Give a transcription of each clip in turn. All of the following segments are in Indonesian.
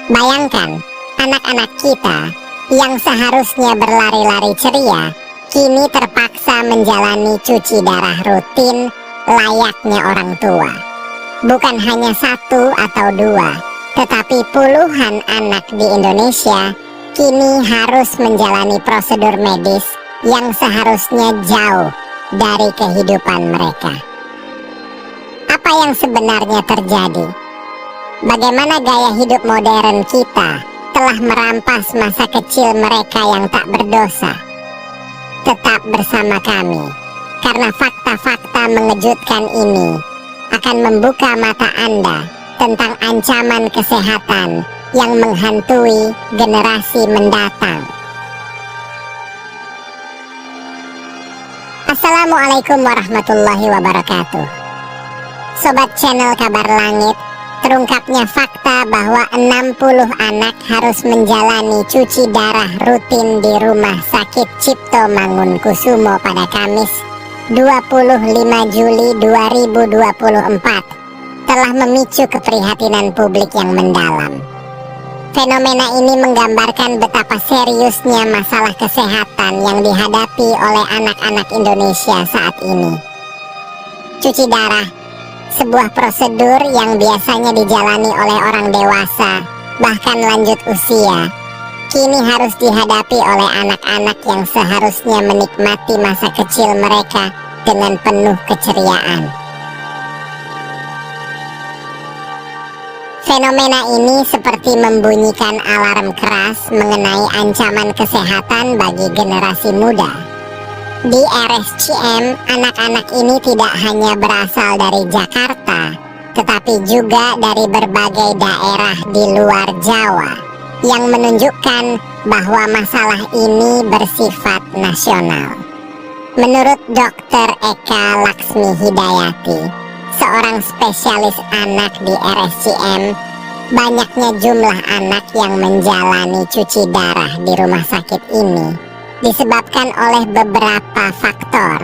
Bayangkan, anak-anak kita yang seharusnya berlari-lari ceria, kini terpaksa menjalani cuci darah rutin layaknya orang tua. Bukan hanya satu atau dua, tetapi puluhan anak di Indonesia kini harus menjalani prosedur medis yang seharusnya jauh dari kehidupan mereka. Apa yang sebenarnya terjadi? Bagaimana gaya hidup modern kita telah merampas masa kecil mereka yang tak berdosa? Tetap bersama kami, karena fakta-fakta mengejutkan ini akan membuka mata Anda tentang ancaman kesehatan yang menghantui generasi mendatang. Assalamualaikum warahmatullahi wabarakatuh. Sobat channel Kabar Langit, terungkapnya fakta bahwa 60 anak harus menjalani cuci darah rutin di Rumah Sakit Cipto Mangunkusumo pada Kamis 25 Juli 2024 telah memicu keprihatinan publik yang mendalam. Fenomena ini menggambarkan betapa seriusnya masalah kesehatan yang dihadapi oleh anak-anak Indonesia saat ini. Cuci darah, sebuah prosedur yang biasanya dijalani oleh orang dewasa, bahkan lanjut usia, kini harus dihadapi oleh anak-anak yang seharusnya menikmati masa kecil mereka dengan penuh keceriaan. Fenomena ini seperti membunyikan alarm keras mengenai ancaman kesehatan bagi generasi muda. Di RSCM, anak-anak ini tidak hanya berasal dari Jakarta, tetapi juga dari berbagai daerah di luar Jawa, yang menunjukkan bahwa masalah ini bersifat nasional. Menurut Dr. Eka Laksmi Hidayati, seorang spesialis anak di RSCM, banyaknya jumlah anak yang menjalani cuci darah di rumah sakit ini disebabkan oleh beberapa faktor,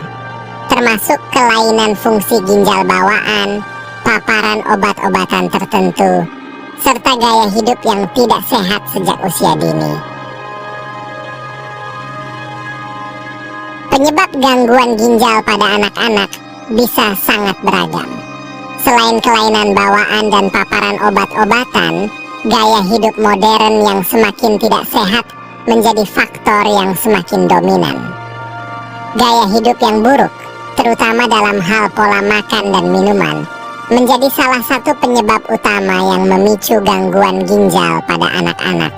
termasuk kelainan fungsi ginjal bawaan, paparan obat-obatan tertentu, serta gaya hidup yang tidak sehat sejak usia dini. Penyebab gangguan ginjal pada anak-anak bisa sangat beragam. Selain kelainan bawaan dan paparan obat-obatan, gaya hidup modern yang semakin tidak sehat menjadi faktor yang semakin dominan. Gaya hidup yang buruk, terutama dalam hal pola makan dan minuman, menjadi salah satu penyebab utama yang memicu gangguan ginjal pada anak-anak.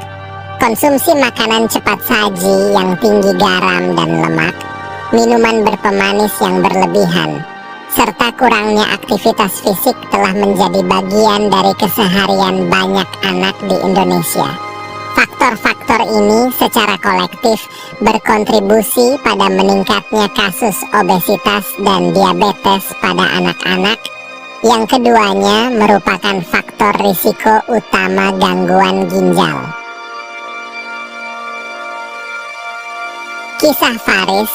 Konsumsi makanan cepat saji yang tinggi garam dan lemak, minuman berpemanis yang berlebihan, serta kurangnya aktivitas fisik telah menjadi bagian dari keseharian banyak anak di Indonesia. Faktor-faktor ini secara kolektif berkontribusi pada meningkatnya kasus obesitas dan diabetes pada anak-anak, yang keduanya merupakan faktor risiko utama gangguan ginjal. Kisah Faris,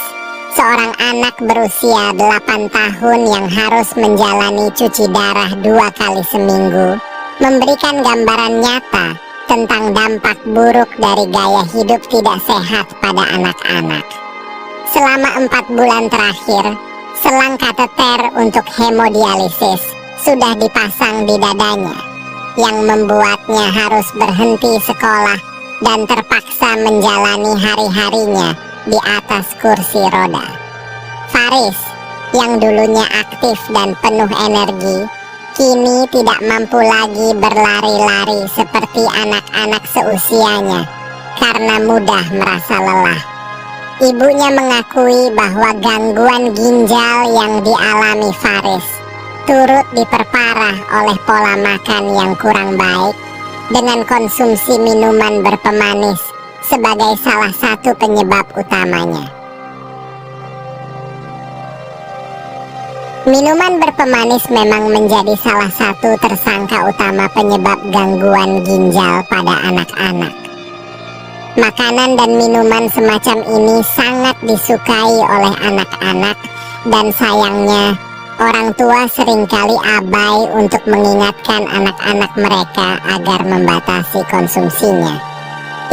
seorang anak berusia 8 tahun yang harus menjalani cuci darah 2 kali seminggu, memberikan gambaran nyata tentang dampak buruk dari gaya hidup tidak sehat pada anak-anak. Selama 4 bulan terakhir, selang kateter untuk hemodialisis sudah dipasang di dadanya, yang membuatnya harus berhenti sekolah dan terpaksa menjalani hari-harinya di atas kursi roda. Faris, yang dulunya aktif dan penuh energi, kini tidak mampu lagi berlari-lari seperti anak-anak seusianya karena mudah merasa lelah. Ibunya mengakui bahwa gangguan ginjal yang dialami Faris turut diperparah oleh pola makan yang kurang baik dengan konsumsi minuman berpemanis sebagai salah satu penyebab utamanya. Minuman berpemanis memang menjadi salah satu tersangka utama penyebab gangguan ginjal pada anak-anak. Makanan dan minuman semacam ini sangat disukai oleh anak-anak, dan sayangnya Orang tua seringkali abai untuk mengingatkan anak-anak mereka agar membatasi konsumsinya.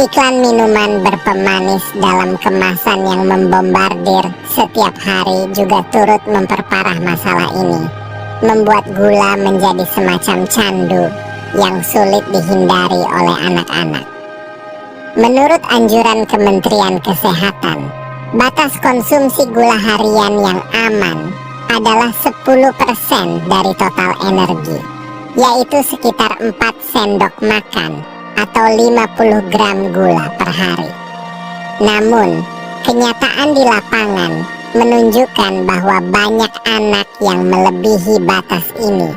Iklan minuman berpemanis dalam kemasan yang membombardir setiap hari juga turut memperparah masalah ini, membuat gula menjadi semacam candu yang sulit dihindari oleh anak-anak. Menurut anjuran Kementerian Kesehatan, batas konsumsi gula harian yang aman adalah 10% dari total energi, yaitu sekitar 4 sendok makan atau 50 gram gula per hari. Namun, kenyataan di lapangan menunjukkan bahwa banyak anak yang melebihi batas ini,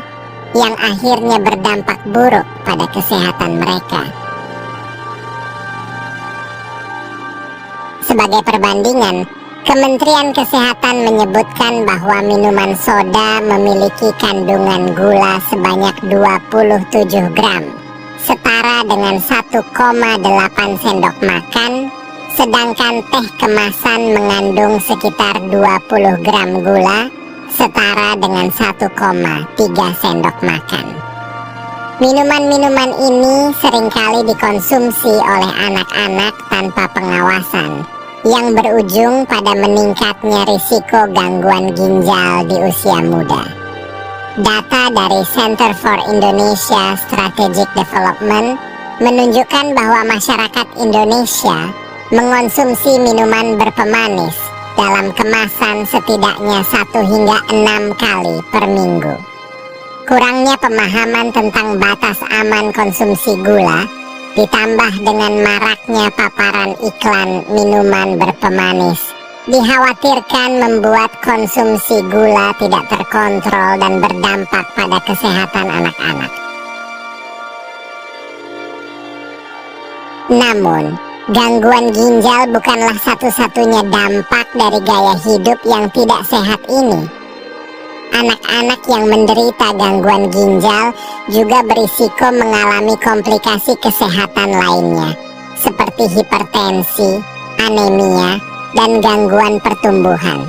yang akhirnya berdampak buruk pada kesehatan mereka. Sebagai perbandingan, Kementerian Kesehatan menyebutkan bahwa minuman soda memiliki kandungan gula sebanyak 27 gram, setara dengan 1,8 sendok makan, sedangkan teh kemasan mengandung sekitar 20 gram gula, setara dengan 1,3 sendok makan. Minuman-minuman ini seringkali dikonsumsi oleh anak-anak tanpa pengawasan, yang berujung pada meningkatnya risiko gangguan ginjal di usia muda. Data dari Center for Indonesia Strategic Development menunjukkan bahwa masyarakat Indonesia mengonsumsi minuman berpemanis dalam kemasan setidaknya 1 hingga 6 kali per minggu. Kurangnya pemahaman tentang batas aman konsumsi gula ditambah dengan maraknya paparan iklan minuman berpemanis dikhawatirkan membuat konsumsi gula tidak terkontrol dan berdampak pada kesehatan anak-anak. Namun, gangguan ginjal bukanlah satu-satunya dampak dari gaya hidup yang tidak sehat ini. Anak-anak yang menderita gangguan ginjal juga berisiko mengalami komplikasi kesehatan lainnya, seperti hipertensi, anemia, dan gangguan pertumbuhan.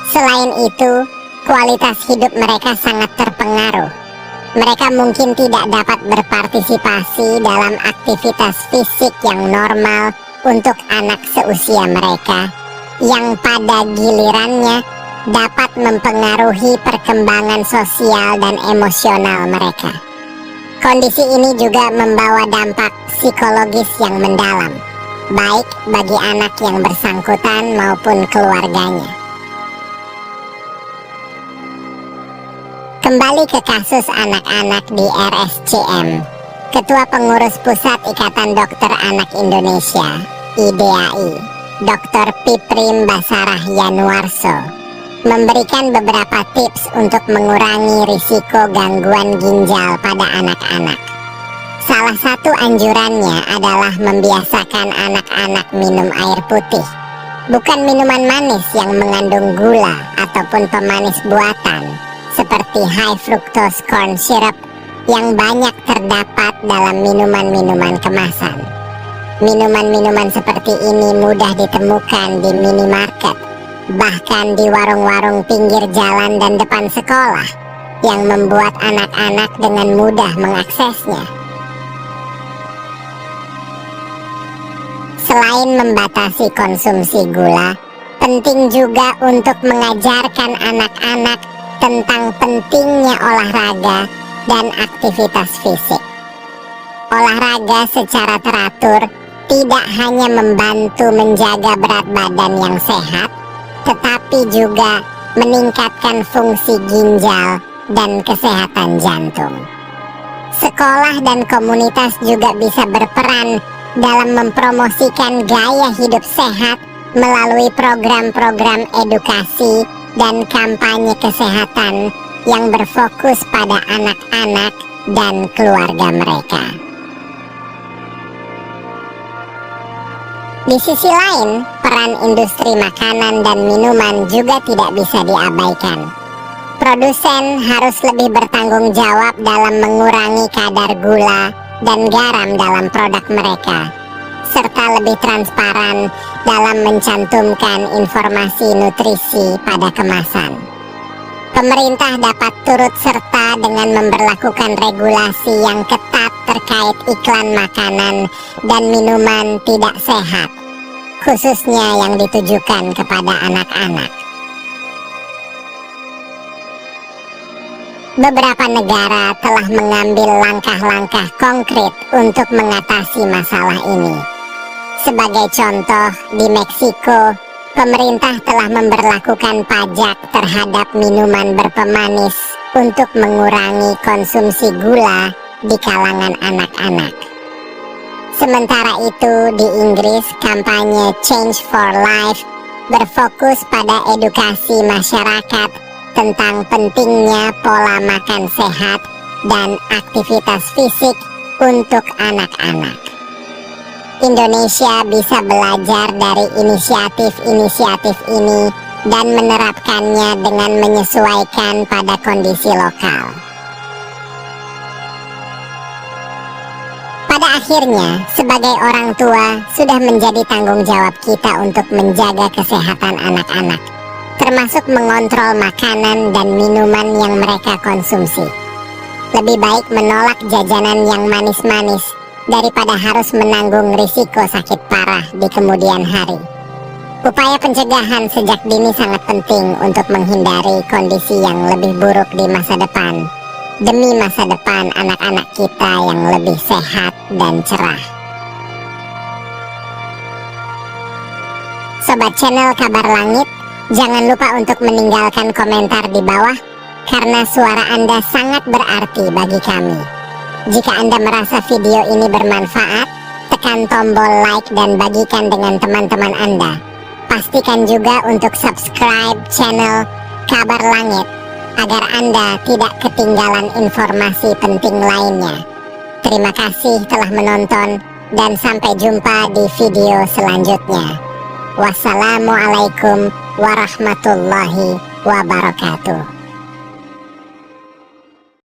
Selain itu, kualitas hidup mereka sangat terpengaruh. Mereka mungkin tidak dapat berpartisipasi dalam aktivitas fisik yang normal untuk anak seusia mereka, yang pada gilirannya dapat mempengaruhi perkembangan sosial dan emosional mereka. Kondisi ini juga membawa dampak psikologis yang mendalam, baik bagi anak yang bersangkutan maupun keluarganya. Kembali ke kasus anak-anak di RSCM, Ketua Pengurus Pusat Ikatan Dokter Anak Indonesia, IDAI, Dr. Piprim Basarah Yanuarso, memberikan beberapa tips untuk mengurangi risiko gangguan ginjal pada anak-anak. Salah satu anjurannya adalah membiasakan anak-anak minum air putih, bukan minuman manis yang mengandung gula ataupun pemanis buatan, seperti high fructose corn syrup yang banyak terdapat dalam minuman-minuman kemasan. Minuman-minuman seperti ini mudah ditemukan di minimarket, bahkan di warung-warung pinggir jalan dan depan sekolah, yang membuat anak-anak dengan mudah mengaksesnya. Selain membatasi konsumsi gula, penting juga untuk mengajarkan anak-anak tentang pentingnya olahraga dan aktivitas fisik. Olahraga secara teratur tidak hanya membantu menjaga berat badan yang sehat, tetapi juga meningkatkan fungsi ginjal dan kesehatan jantung. Sekolah dan komunitas juga bisa berperan dalam mempromosikan gaya hidup sehat melalui program-program edukasi dan kampanye kesehatan yang berfokus pada anak-anak dan keluarga mereka. Di sisi lain, peran industri makanan dan minuman juga tidak bisa diabaikan. Produsen harus lebih bertanggung jawab dalam mengurangi kadar gula dan garam dalam produk mereka, serta lebih transparan dalam mencantumkan informasi nutrisi pada kemasan. Pemerintah dapat turut serta dengan memberlakukan regulasi yang ketat terkait iklan makanan dan minuman tidak sehat, khususnya yang ditujukan kepada anak-anak. Beberapa negara telah mengambil langkah-langkah konkret untuk mengatasi masalah ini. Sebagai contoh, di Meksiko, pemerintah telah memberlakukan pajak terhadap minuman berpemanis untuk mengurangi konsumsi gula di kalangan anak-anak. Sementara itu, di Inggris, kampanye Change for Life berfokus pada edukasi masyarakat tentang pentingnya pola makan sehat dan aktivitas fisik untuk anak-anak. Indonesia bisa belajar dari inisiatif-inisiatif ini dan menerapkannya dengan menyesuaikan pada kondisi lokal. Pada akhirnya, sebagai orang tua, sudah menjadi tanggung jawab kita untuk menjaga kesehatan anak-anak, termasuk mengontrol makanan dan minuman yang mereka konsumsi. Lebih baik menolak jajanan yang manis-manis daripada harus menanggung risiko sakit parah di kemudian hari. Upaya pencegahan sejak dini sangat penting untuk menghindari kondisi yang lebih buruk di masa depan, demi masa depan anak-anak kita yang lebih sehat dan cerah. Sobat channel Kabar Langit, jangan lupa untuk meninggalkan komentar di bawah, karena suara Anda sangat berarti bagi kami. Jika Anda merasa video ini bermanfaat, tekan tombol like dan bagikan dengan teman-teman Anda. Pastikan juga untuk subscribe channel Kabar Langit, agar Anda tidak ketinggalan informasi penting lainnya. Terima kasih telah menonton, dan sampai jumpa di video selanjutnya. Wassalamualaikum warahmatullahi wabarakatuh.